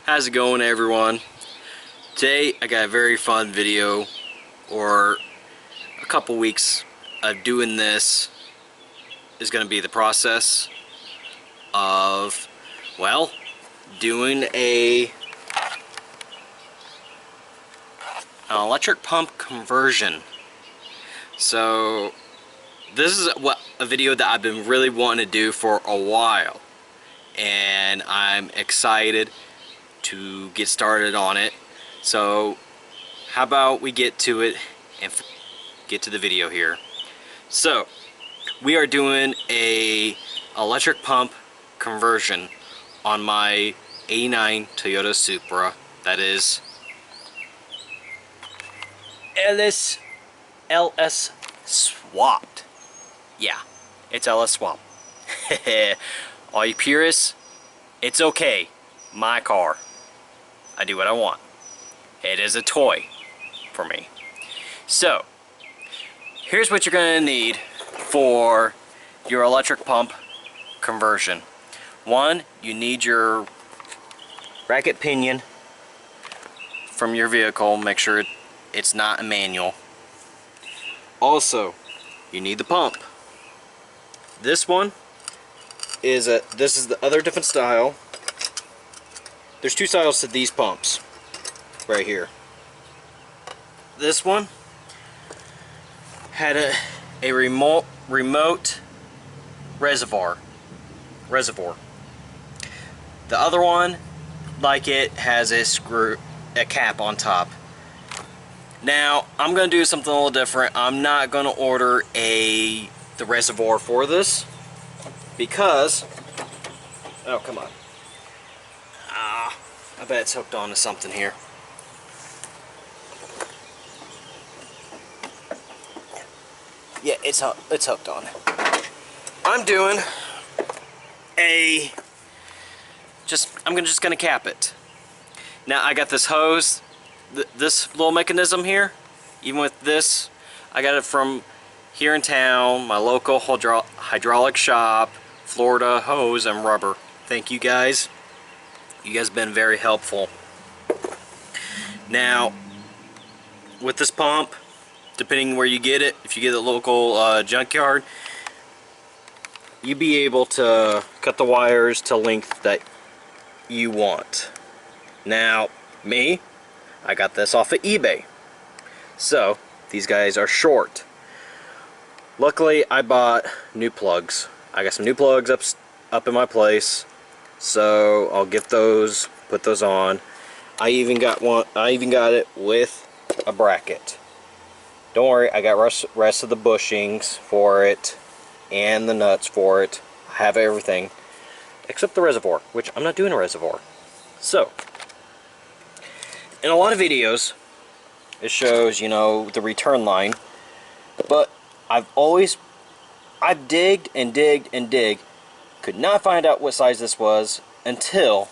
How's it going, everyone? Today I got a very fun video, or a couple weeks of doing this is going to be the process of, well, doing an electric pump conversion. So this is a video that I've been really wanting to do for a while, and I'm excited to get started on it. So how about we get to it and get to the video here. So we are doing a electric pump conversion on my '89 Toyota Supra. That is LS swapped. Yeah, it's LS swapped. All you purists, it's okay. My car. I do what I want. It is a toy for me. So, here's what you're going to need for your electric pump conversion. One, you need your bracket pinion from your vehicle. Make sure it's not a manual. Also, you need the pump. This one is this is the other different style. There's two styles to these pumps right here. This one had a remote reservoir. The other one, like it, has a cap on top. Now I'm gonna do something a little different. I'm not gonna order the reservoir for this because, oh come on, I bet it's hooked on to something here. Yeah, it's hooked on. I'm doing I'm just gonna cap it. Now I got this hose, this little mechanism here. Even with this, I got it from here in town, my local hydraulic shop, Florida Hose and Rubber. Thank you guys. You guys have been very helpful. Now, with this pump, depending where you get it, if you get a local junkyard, you'll be able to cut the wires to length that you want. Now, me, I got this off of eBay. So, these guys are short. Luckily, I bought new plugs. I got some new plugs up in my place. So I'll get those, put those on. I even got it with a bracket. Don't worry, I got rest of the bushings for it and the nuts for it. I have everything except the reservoir, which I'm not doing a reservoir. So in a lot of videos it shows, you know, the return line, but I've digged and digged and digged. Could not find out what size this was until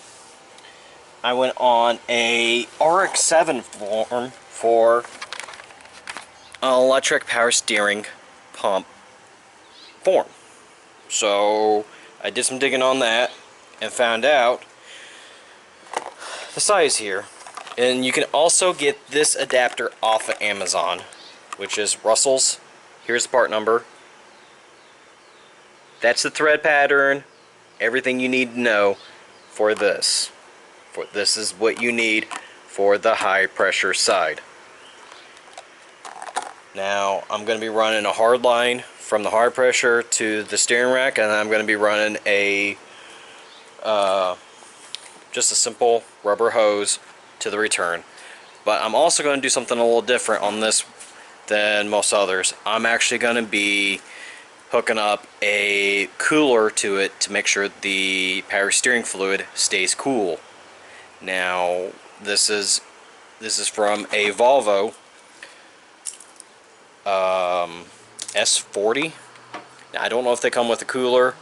I went on a RX-7 form for an electric power steering pump form. So I did some digging on that and found out the size here. And you can also get this adapter off of Amazon, which is Russell's. Here's the part number. That's the thread pattern, everything you need to know for this. This is what you need for the high pressure side. Now I'm going to be running a hard line from the high pressure to the steering rack, and I'm going to be running just a simple rubber hose to the return. But I'm also going to do something a little different on this than most others. I'm actually going to be hooking up a cooler to it to make sure the power steering fluid stays cool. Now this is from a Volvo S40. Now, I don't know if they come with a cooler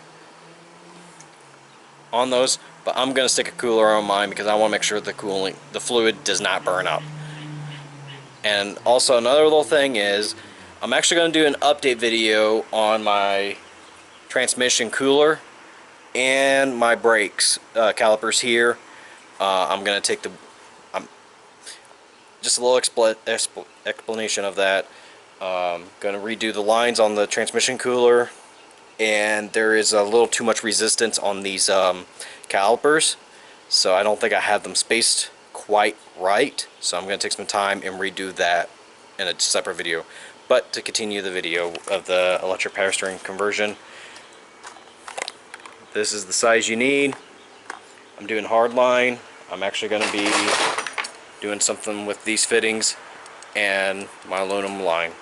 on those, but I'm gonna stick a cooler on mine because I want to make sure the fluid does not burn up. And also another little thing is, I'm actually going to do an update video on my transmission cooler and my brakes calipers here I'm gonna take the just a little explanation of that. Gonna redo the lines on the transmission cooler, and there is a little too much resistance on these calipers, so I don't think I have them spaced quite right, so I'm gonna take some time and redo that in a separate video. But to continue the video of the electric power steering conversion, this is the size you need. I'm doing hard line. I'm actually going to be doing something with these fittings and my aluminum line,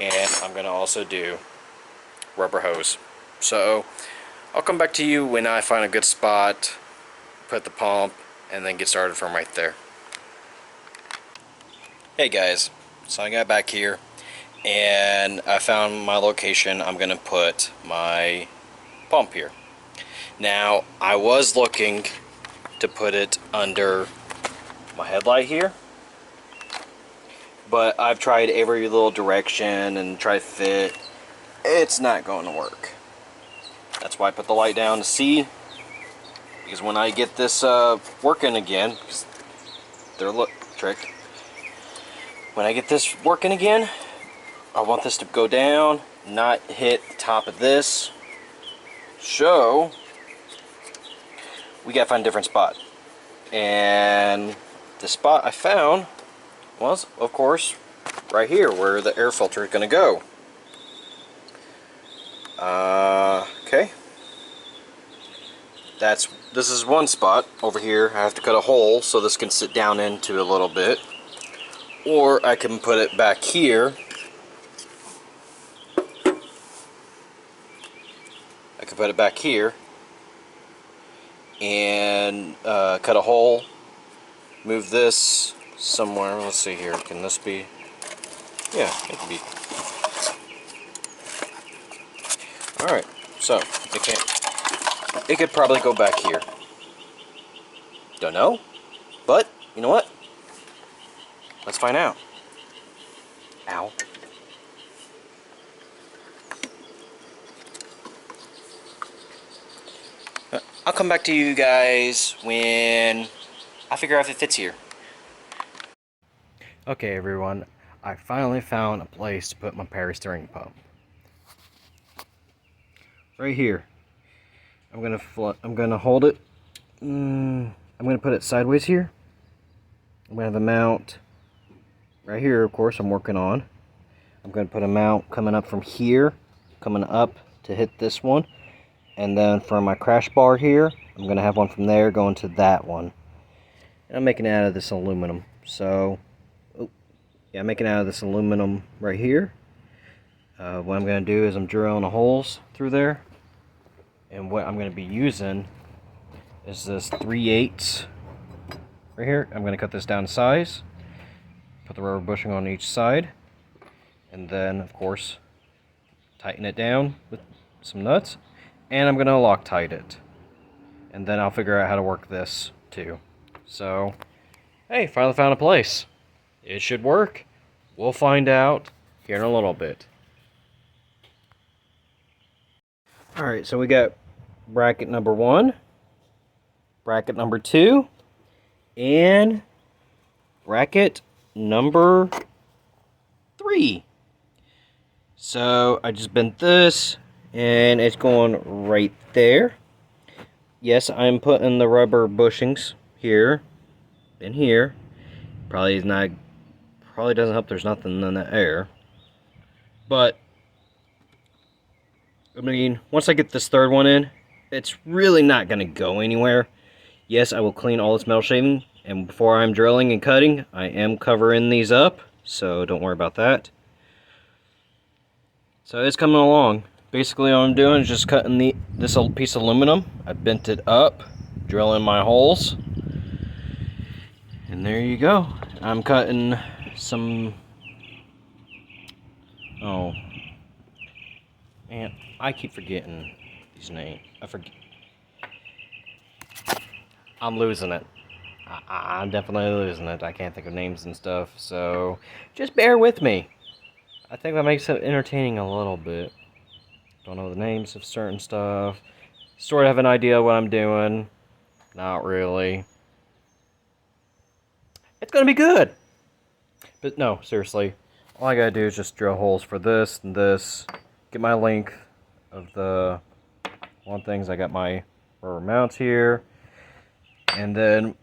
and I'm going to also do rubber hose. So I'll come back to you when I find a good spot, put the pump, and then get started from right there. Hey guys, so I got back here and I found my location. I'm going to put my pump here. Now, I was looking to put it under my headlight here, but I've tried every little direction and tried to fit. It's not going to work. That's why I put the light down to see, because when I get this working again, because they're tricked, when I get this working again, I want this to go down, not hit the top of this. So we gotta find a different spot, and the spot I found was, of course, right here where the air filter is gonna go. Okay, this is one spot over here. I have to cut a hole so this can sit down into a little bit, or I can put it back here. I can put it back here and cut a hole, move this somewhere. Let's see here, can this be? Yeah, it can be. Alright, so it could probably go back here. Don't know, but you know what? Let's find out. Ow. I'll come back to you guys when I figure out if it fits here. Okay everyone, I finally found a place to put my power steering pump. Right here. I'm gonna hold it. I'm gonna put it sideways here. I'm gonna have a mount right here, of course, I'm working on. I'm gonna put a mount coming up from here, coming up to hit this one. And then from my crash bar here, I'm going to have one from there going to that one. And I'm making it out of this aluminum. So, yeah, I'm making it out of this aluminum right here. What I'm going to do is I'm drilling the holes through there. And what I'm going to be using is this 3/8 right here. I'm going to cut this down to size. Put the rubber bushing on each side. And then, of course, tighten it down with some nuts. And I'm going to Loctite it. And then I'll figure out how to work this too. So, hey, finally found a place. It should work. We'll find out here in a little bit. Alright, so we got bracket number 1, bracket number 2, and bracket number 3. So I just bent this, and it's going right there. Yes, I'm putting the rubber bushings here and here. Probably doesn't help there's nothing in the air. But I mean, once I get this third one in, it's really not going to go anywhere. Yes, I will clean all this metal shaving, and before I'm drilling and cutting, I am covering these up, so don't worry about that. So it's coming along. Basically all I'm doing is just cutting this piece of aluminum. I bent it up, drilling my holes, and there you go. I'm cutting some, oh man, I keep forgetting these names. I'm losing it. I'm definitely losing it. I can't think of names and stuff, so just bear with me. I think that makes it entertaining a little bit. Don't know the names of certain stuff. Sort of have an idea what I'm doing. Not really. it's gonna be good. But no, seriously, all I gotta do is just drill holes for this and this, get my length of the one things. I got my rubber mounts here, and then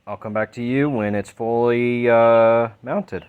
I'll come back to you when it's fully mounted.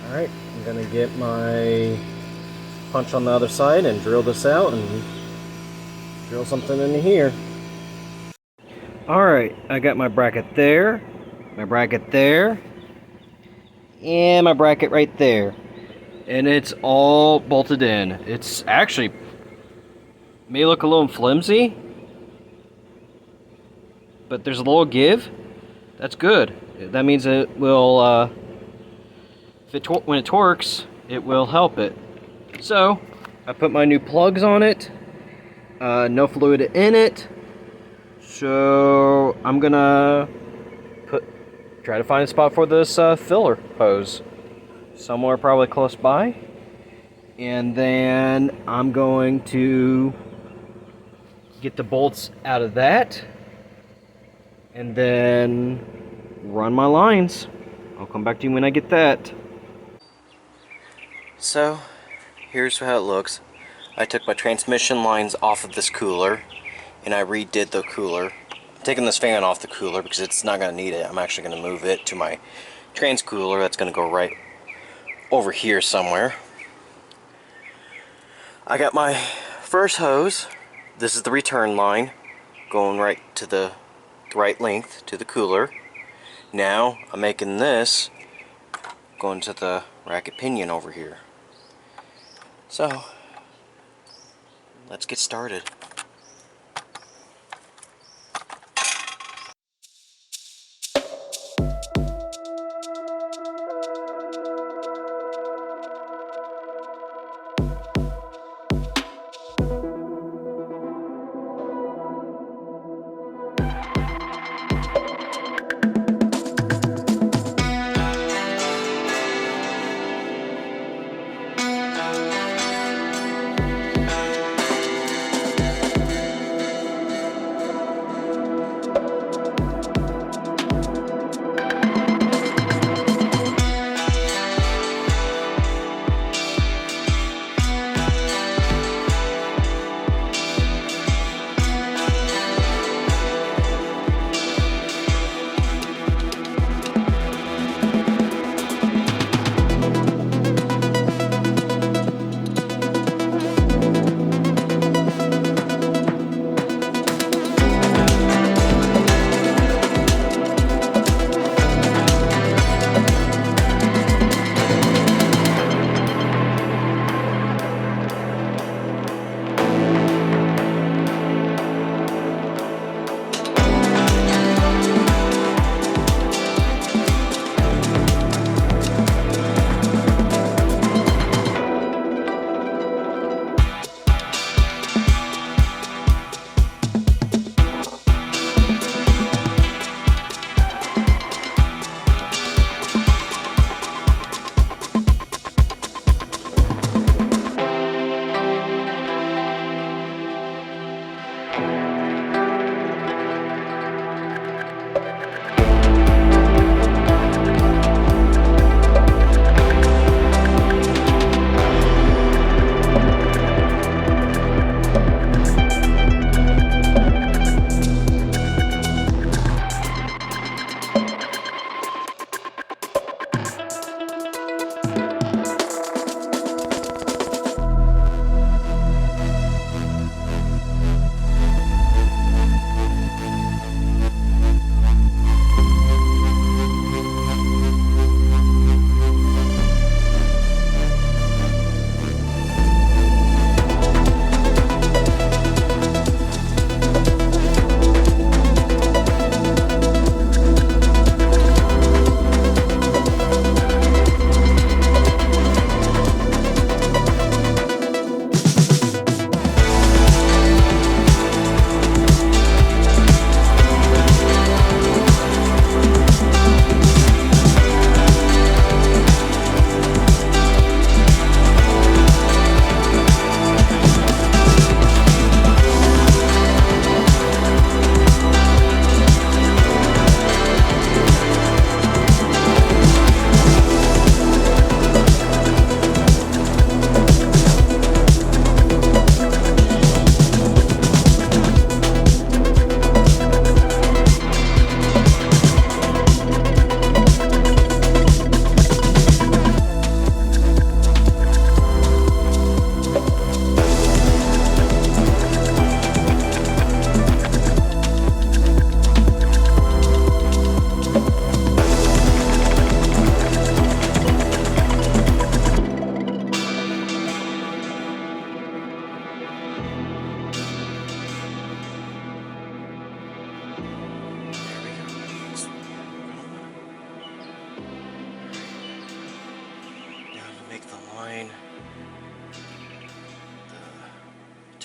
Alright, I'm gonna get my punch on the other side and drill this out and drill something into here. Alright, I got my bracket there, and my bracket right there. And it's all bolted in. It's actually may look a little flimsy, but there's a little give. That's good. That means it will, when it torques, it will help it. So, I put my new plugs on it. No fluid in it. So, I'm gonna try to find a spot for this filler hose. Somewhere probably close by. And then I'm going to get the bolts out of that. And then run my lines. I'll come back to you when I get that. So, here's how it looks. I took my transmission lines off of this cooler, and I redid the cooler. I'm taking this fan off the cooler because it's not going to need it. I'm actually going to move it to my trans cooler that's going to go right over here somewhere. I got my first hose. This is the return line, going right to the right length to the cooler. Now, I'm making this going to the racket pinion over here. So, let's get started.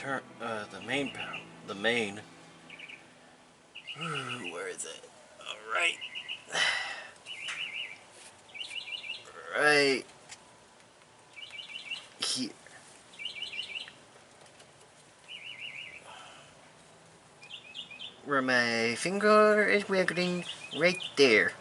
the main. Ooh, where is it? All right. Right here. Where my finger is wiggling, right there.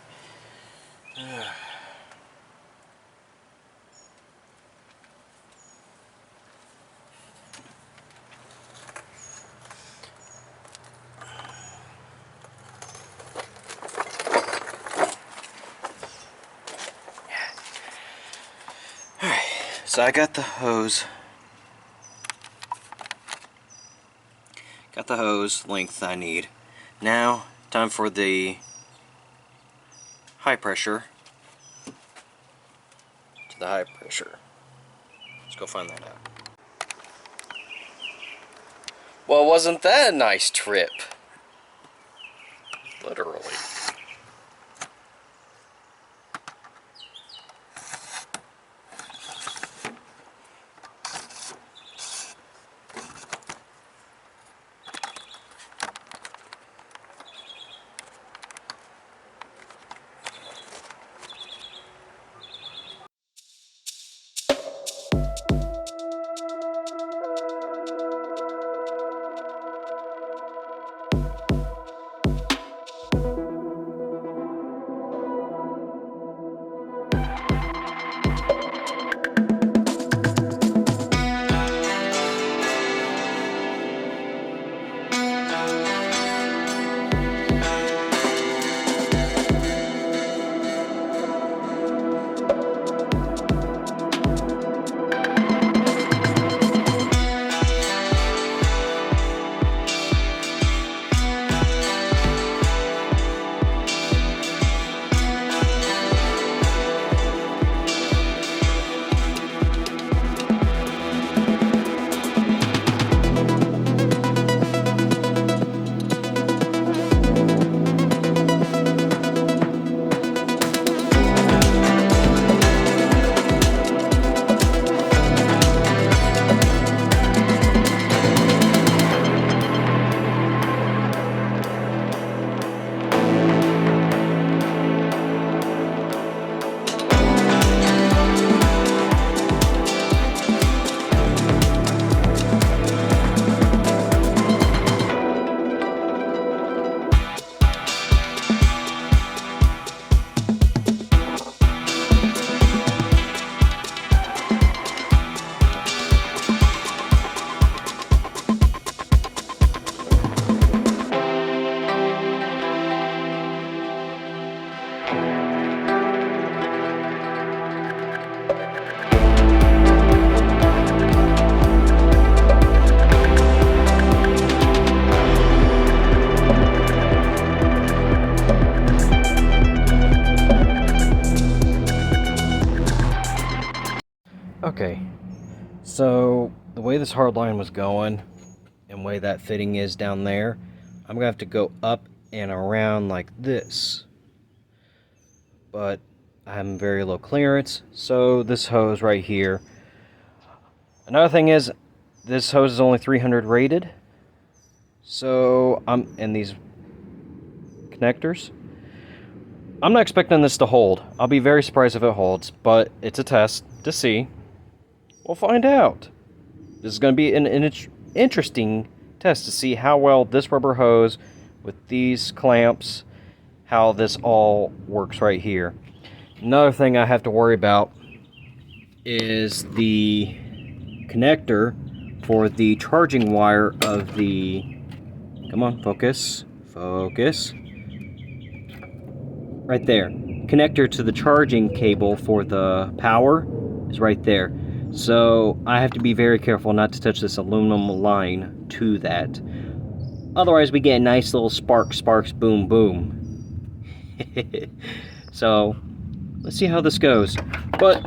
Alright, so I got the hose. Got the hose length I need. Now, time for the high pressure. To the high pressure. Let's go find that out. Well, wasn't that a nice trip? Literally. Okay, so the way this hard line was going and the way that fitting is down there, I'm gonna have to go up and around like this. But I'm very low clearance, so this hose right here. Another thing is, this hose is only 300 rated, so and these connectors, I'm not expecting this to hold. I'll be very surprised if it holds, but it's a test to see. We'll find out. This is going to be an interesting test to see how well this rubber hose with these clamps, how this all works right here. Another thing I have to worry about is the connector for the charging wire of the, come on, focus, right there. Connector to the charging cable for the power is right there. So I have to be very careful not to touch this aluminum line to that. Otherwise we get a nice little sparks, boom, boom. So let's see how this goes. But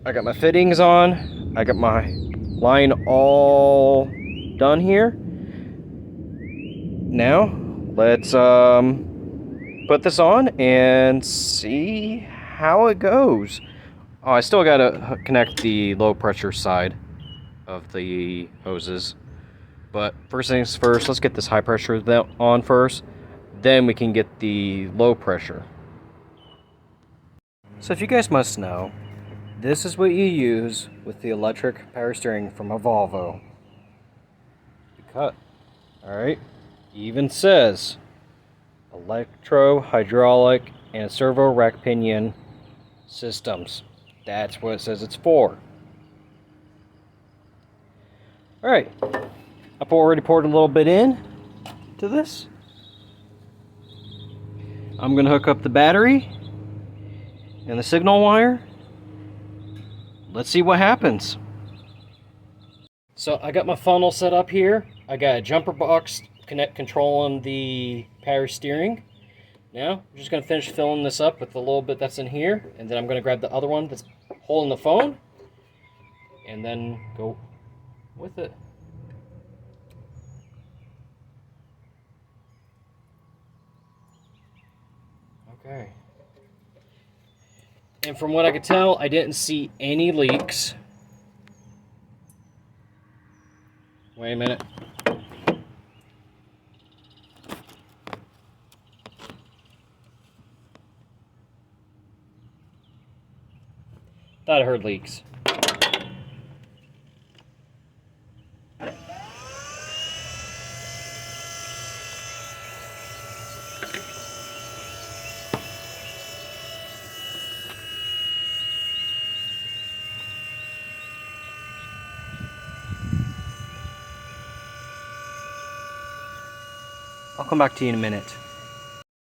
I got my fittings on. I got my line all done here. Now let's put this on and see how it goes. Oh, I still gotta connect the low pressure side. of the hoses. But first things first, let's get this high pressure on first. Then we can get the low pressure. So if you guys must know, this is what you use with the electric power steering from a Volvo. Cut. Alright. Even says electro, hydraulic, and servo rack pinion systems. That's what it says it's for. Alright. I've already poured a little bit in to this. I'm going to hook up the battery and the signal wire. Let's see what happens. So I got my funnel set up here. I got a jumper box controlling the power steering. Now I'm just going to finish filling this up with a little bit that's in here, and then I'm going to grab the other one that's holding the phone and then go with it. Okay. And from what I could tell, I didn't see any leaks. Wait a minute. Thought I heard leaks. I'll come back to you in a minute.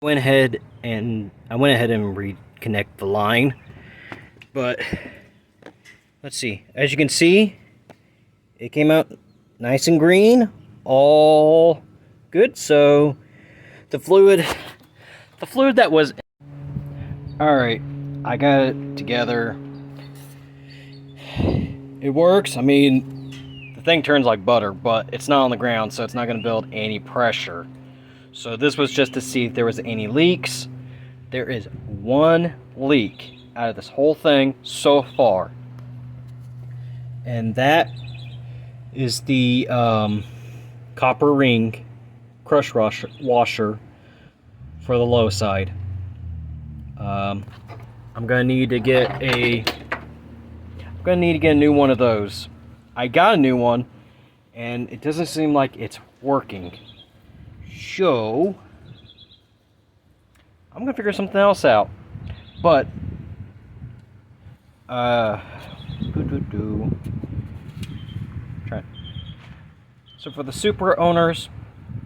I went ahead and reconnect the line, but let's see. As you can see, it came out nice and green, all good. So the fluid that was, all right, I got it together. It works. I mean, the thing turns like butter, but it's not on the ground, so it's not going to build any pressure. So this was just to see if there was any leaks. There is one leak out of this whole thing so far, and that is the copper ring crush washer for the low side. I'm gonna need to get a new one of those. I got a new one, and it doesn't seem like it's working. So I'm gonna figure something else out. But so for the Supra owners,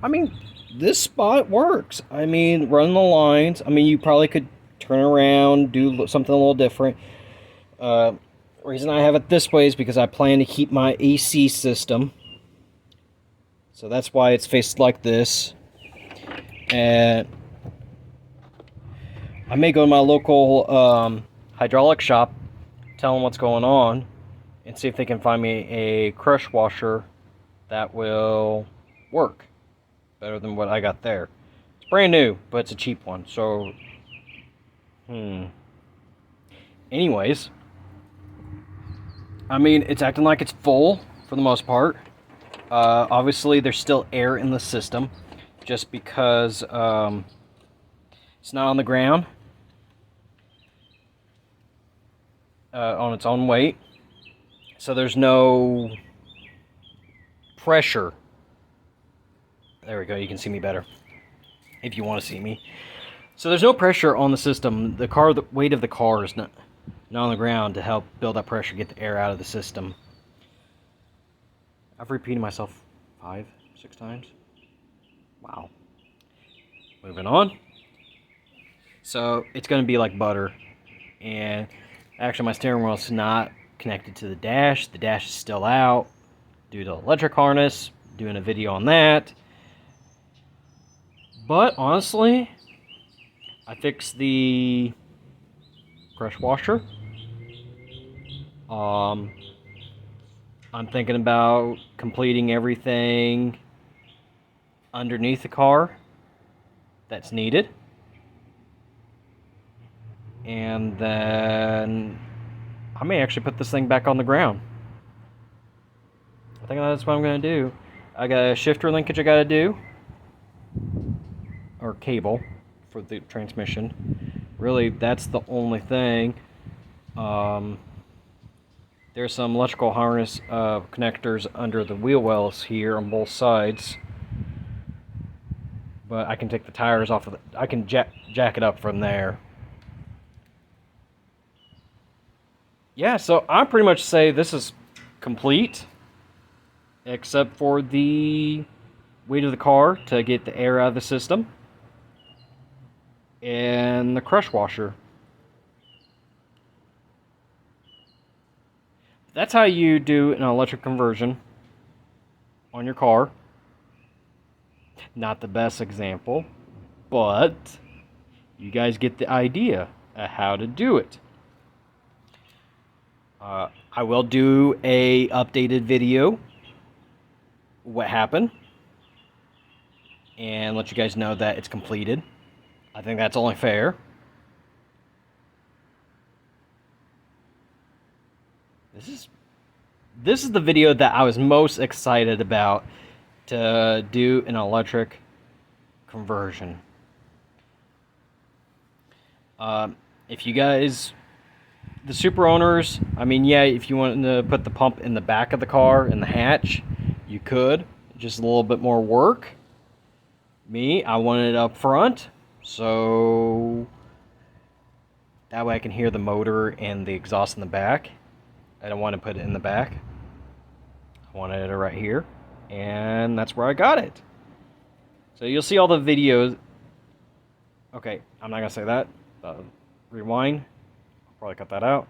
I mean, this spot works. I mean, run the lines. I mean, you probably could turn around, do something a little different. Reason I have it this way is because I plan to keep my AC system. So that's why it's faced like this. And I may go to my local hydraulic shop, tell them what's going on, and see if they can find me a crush washer that will work better than what I got there. It's brand new, but it's a cheap one. So, anyways, I mean, it's acting like it's full for the most part. Obviously, there's still air in the system, just because it's not on the ground on its own weight, so there's no pressure. There we go, you can see me better if you want to see me. So there's no pressure on the system. The weight of the car is not on the ground to help build that pressure, get the air out of the system. I've repeated myself 5-6 times. Wow. Moving on. So it's going to be like butter. And actually my steering wheel is not connected to the dash. The dash is still out due to electric harness. Doing a video on that. But honestly, I fixed the crush washer. I'm thinking about completing everything underneath the car that's needed. And then I may actually put this thing back on the ground. I think that's what I'm going to do. I got a shifter linkage I got to do. Or cable for the transmission. Really, that's the only thing. There's some electrical harness connectors under the wheel wells here on both sides. But I can take the tires off of I can jack it up from there. Yeah, so I pretty much say this is complete. Except for the weight of the car to get the air out of the system. And the crush washer. That's how you do an electric conversion on your car. Not the best example, but you guys get the idea of how to do it. I will do a updated video, what happened, and let you guys know that it's completed. I think that's only fair. This is the video that I was most excited about to do an electric conversion. If you guys, the Supra owners, I mean, yeah, if you want to put the pump in the back of the car in the hatch, you could. Just a little bit more work. Me, I want it up front, so that way I can hear the motor and the exhaust in the back. I don't want to put it in the back. I wanted it right here, and that's where I got it. So you'll see all the videos. Okay, I'm not gonna say that. Rewind. I'll probably cut that out.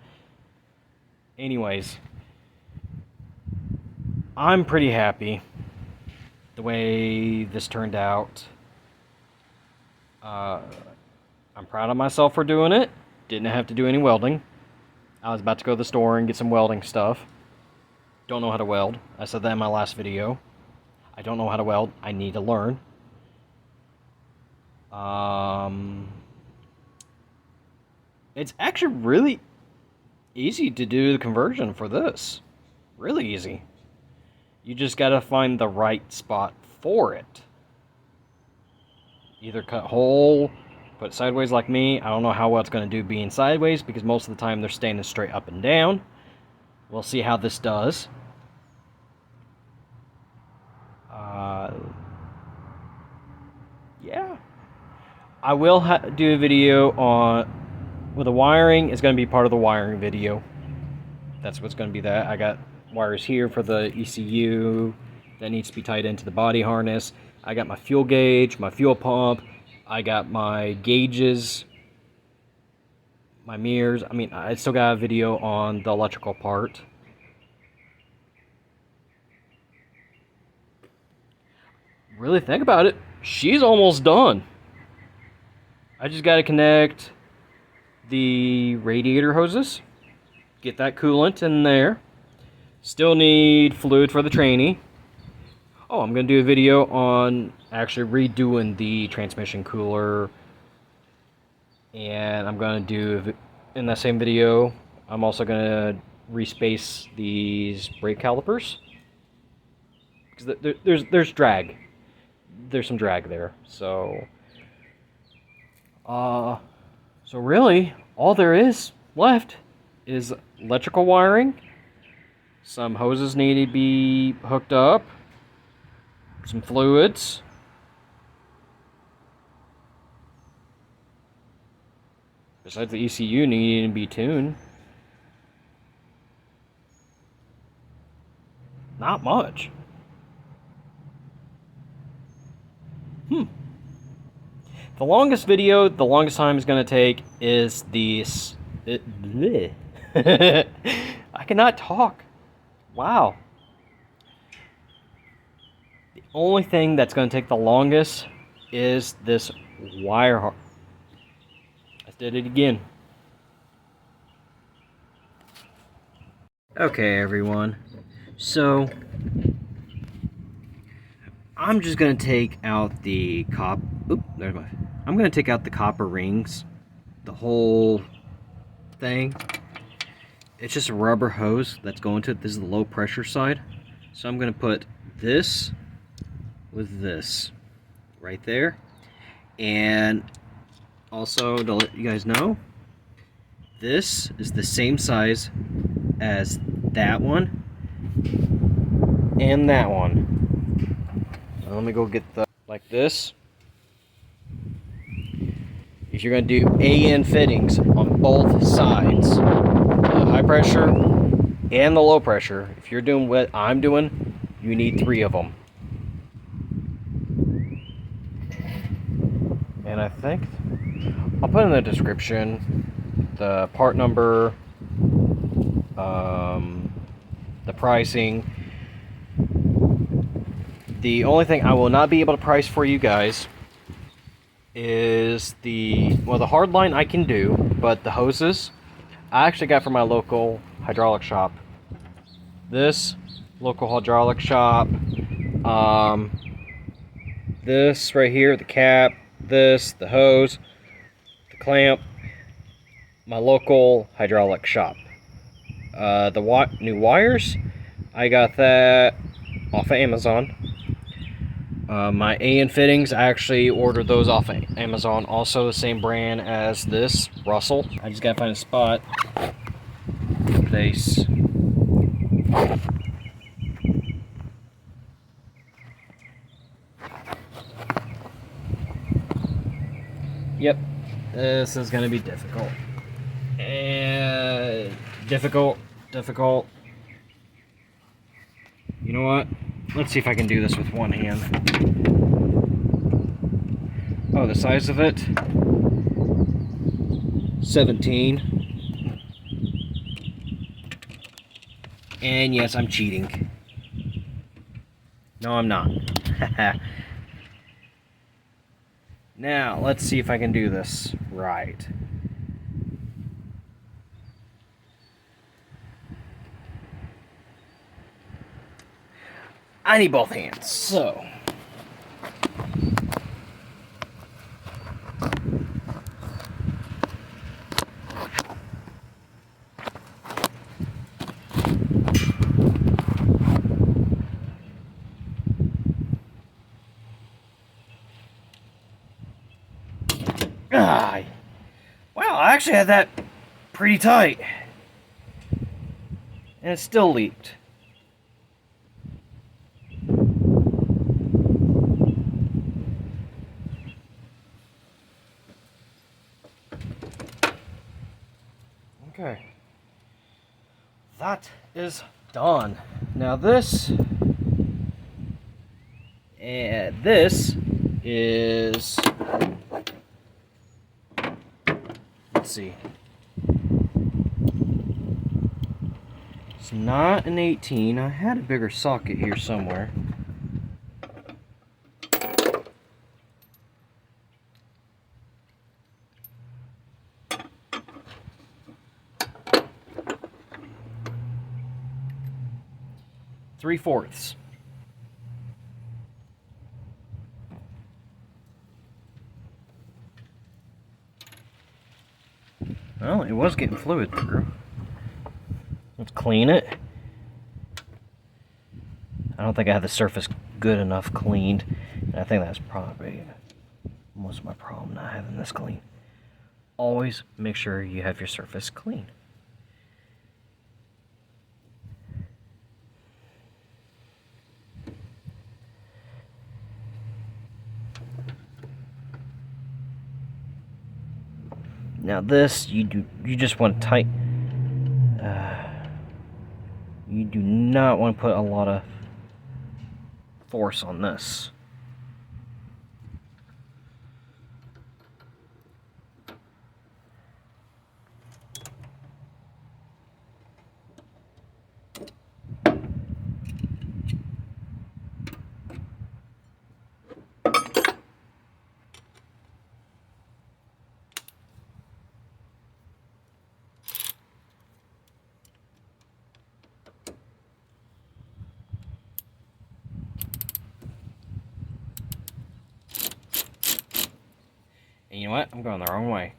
Anyways, I'm pretty happy the way this turned out. I'm proud of myself for doing it. Didn't have to do any welding. I was about to go to the store and get some welding stuff. Don't know how to weld. I said that in my last video. I don't know how to weld. I need to learn. It's actually really easy to do the conversion for this. Really easy. You just gotta find the right spot for it. Either cut hole, put it sideways like me. I don't know how well it's gonna do being sideways because most of the time they're standing straight up and down. We'll see how this does. Yeah. I will do a video on with the wiring. It's going to be part of the wiring video. That's what's going to be that. I got wires here for the ECU that needs to be tied into the body harness. I got my fuel gauge, my fuel pump. I got my gauges, my mirrors. I mean, I still got a video on the electrical part. Really think about it, she's almost done. I just got to connect the radiator hoses, get that coolant in there. Still need fluid for the tranny. Oh, I'm going to do a video on actually redoing the transmission cooler. And I'm going to do, in that same video, I'm also going to respace these brake calipers. Because there's drag. There's some drag there. So really, all there is left is electrical wiring. Some hoses need to be hooked up. Some fluids. Besides the ECU needing to be tuned. Not much. The longest video, the longest time it's going to take is this. I cannot talk. Wow. The only thing that's going to take the longest is this wire harness. I did it again. Okay, everyone. So I'm just gonna take out the I'm gonna take out the copper rings, the whole thing. It's just a rubber hose that's going to it. This is the low pressure side. So I'm going to put this with this right there. And also to let you guys know, this is the same size as that one and that one. Now let me go get the, like this. If you're going to do AN fittings on both sides, the high pressure and the low pressure, if you're doing what I'm doing, you need 3 of them. And I think I'll put in the description the part number, the pricing. The only thing I will not be able to price for you guys is the hardline I can do, but the hoses I actually got from my local hydraulic shop. This local hydraulic shop, this right here, the cap, this, the hose, the clamp, my local hydraulic shop. The new wires, I got that off of Amazon. My AN fittings, I actually ordered those off of Amazon, also the same brand as this, Russell. I just gotta find a spot. Place. Yep, this is gonna be difficult. And difficult. You know what? Let's see if I can do this with one hand. Oh, the size of it? 17. And yes, I'm cheating. No, I'm not. Now, let's see if I can do this right. I need both hands, so. Wow, I actually had that pretty tight. And it still leaked. Okay. That is done. Now this is, let's see. It's not an 18. I had a bigger socket here somewhere. Three-fourths. Well, it was getting fluid through. Let's clean it. I don't think I have the surface good enough cleaned. And I think that's probably most of my problem not having this clean. Always make sure you have your surface clean. Now this, you just want to tighten. You do not want to put a lot of force on this. And you know what? I'm going the wrong way.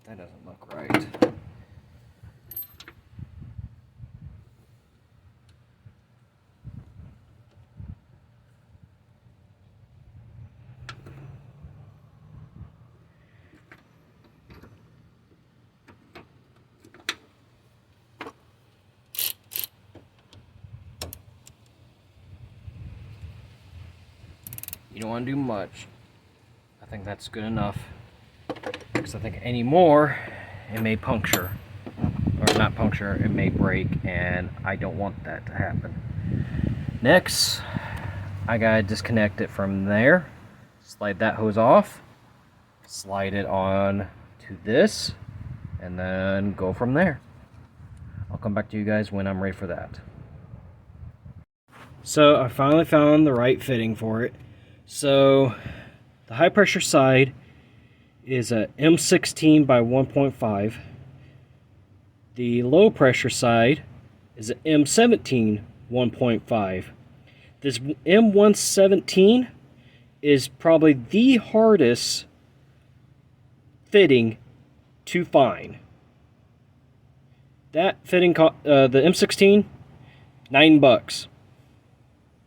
That doesn't look right. You don't want to do much. I think that's good enough. Because I think any more, it may puncture. Or not puncture, it may break, and I don't want that to happen. Next, I gotta disconnect it from there. Slide that hose off. Slide it on to this, and then go from there. I'll come back to you guys when I'm ready for that. So I finally found the right fitting for it. So the high pressure side is a M16 by 1.5. The low pressure side is an M17 1.5. This M117 is probably the hardest fitting to find. That fitting, the M16, $9.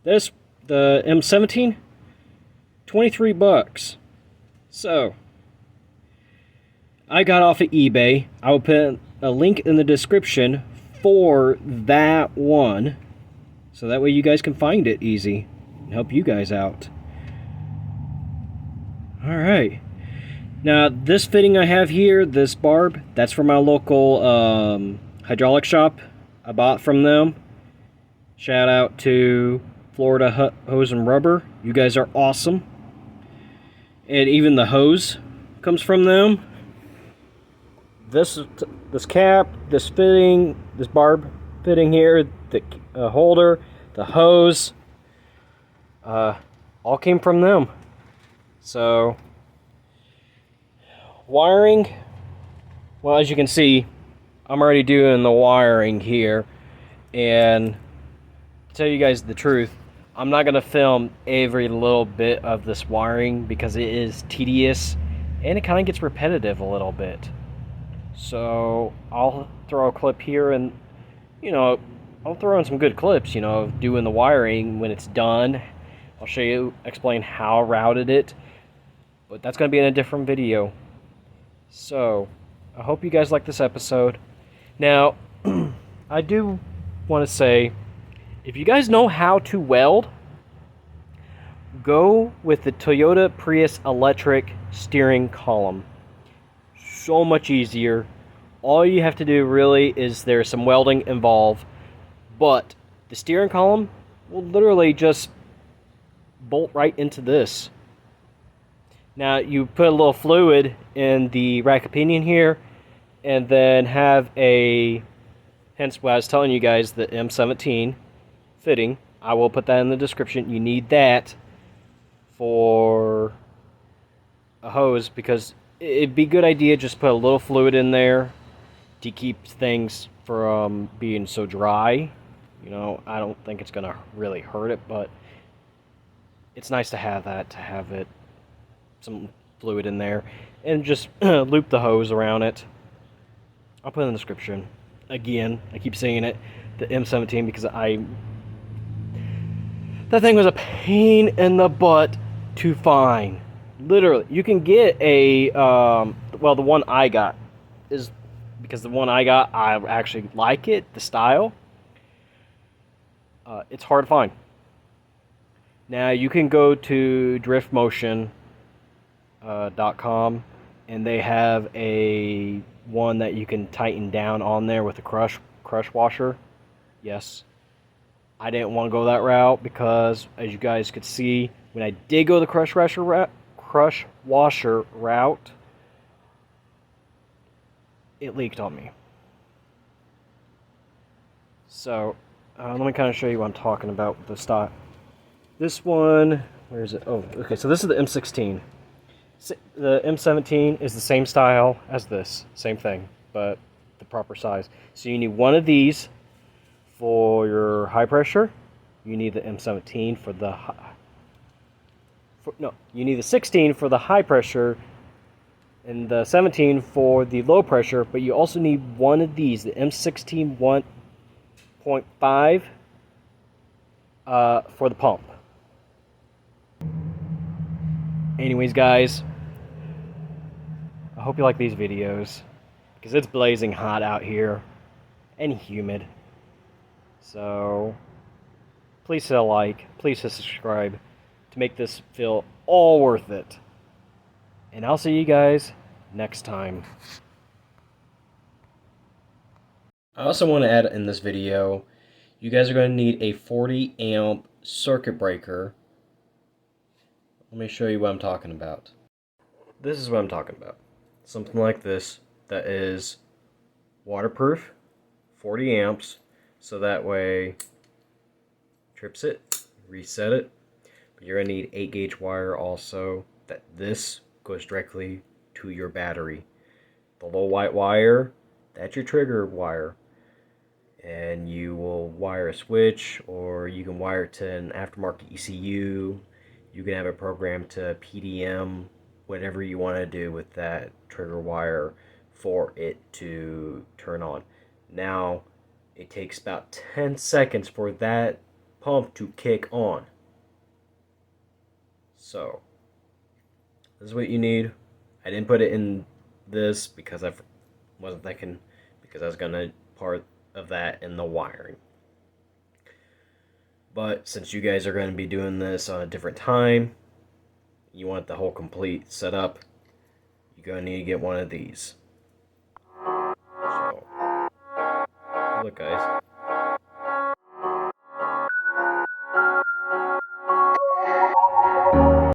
This, the M17, $23. So, I got off of eBay. I will put a link in the description for that one, so that way you guys can find it easy and help you guys out. Alright. Now, this fitting I have here, this barb, that's from my local hydraulic shop. I bought from them. Shout out to Florida Hose and Rubber. You guys are awesome. And even the hose comes from them. This cap, this fitting, this barb fitting here, the holder, the hose, all came from them. So, wiring, well, as you can see, I'm already doing the wiring here, and to tell you guys the truth, I'm not going to film every little bit of this wiring because it is tedious, and it kind of gets repetitive a little bit. So, I'll throw a clip here, and, you know, I'll throw in some good clips, you know, of doing the wiring when it's done. I'll show you, explain how I routed it, but that's going to be in a different video. So, I hope you guys like this episode. Now, I do want to say, if you guys know how to weld, go with the Toyota Prius electric steering column. So much easier. All you have to do really is there's some welding involved, but the steering column will literally just bolt right into this. Now you put a little fluid in the rack pinion here, and then have a, hence what I was telling you guys, the M17 fitting. I will put that in the description. You need that for a hose because it'd be a good idea just put a little fluid in there to keep things from being so dry. You know, I don't think it's gonna really hurt it, but it's nice to have that, to have it, some fluid in there, and just loop the hose around it. I'll put it in the description. Again, I keep saying it, the M17, because that thing was a pain in the butt to find. Literally, you can get a, well, the one I got is, because the one I got, I actually like it, the style. It's hard to find. Now, you can go to driftmotion.com, and they have a one that you can tighten down on there with a crush washer. Yes. I didn't want to go that route because, as you guys could see, when I did go the crush washer route, it leaked on me. So, let me kind of show you what I'm talking about with the stock. This one, where is it? Oh, okay, so this is the M16. The M17 is the same style as this, same thing, but the proper size. So you need one of these for your high pressure. You need the M17 for the no, you need the 16 for the high pressure, and the 17 for the low pressure, but you also need one of these, the M18-1.5 for the pump. Anyways, guys, I hope you like these videos, because it's blazing hot out here and humid. So please hit a like, please hit subscribe to make this feel all worth it. And I'll see you guys next time. I also want to add in this video, you guys are going to need a 40 amp circuit breaker. Let me show you what I'm talking about. This is what I'm talking about. Something like this that is waterproof, 40 amps, so that way trips it, reset it. But you're going to need 8 gauge wire also, that this goes directly to your battery. The low white wire, that's your trigger wire. And you will wire a switch, or you can wire it to an aftermarket ECU. You can have it programmed to PDM, whatever you want to do with that trigger wire for it to turn on. Now, it takes about 10 seconds for that pump to kick on. So, this is what you need. I didn't put it in this because I wasn't thinking, because I was going to part of that in the wiring. But since you guys are going to be doing this on a different time, you want the whole complete setup, you're going to need to get one of these. So, look guys.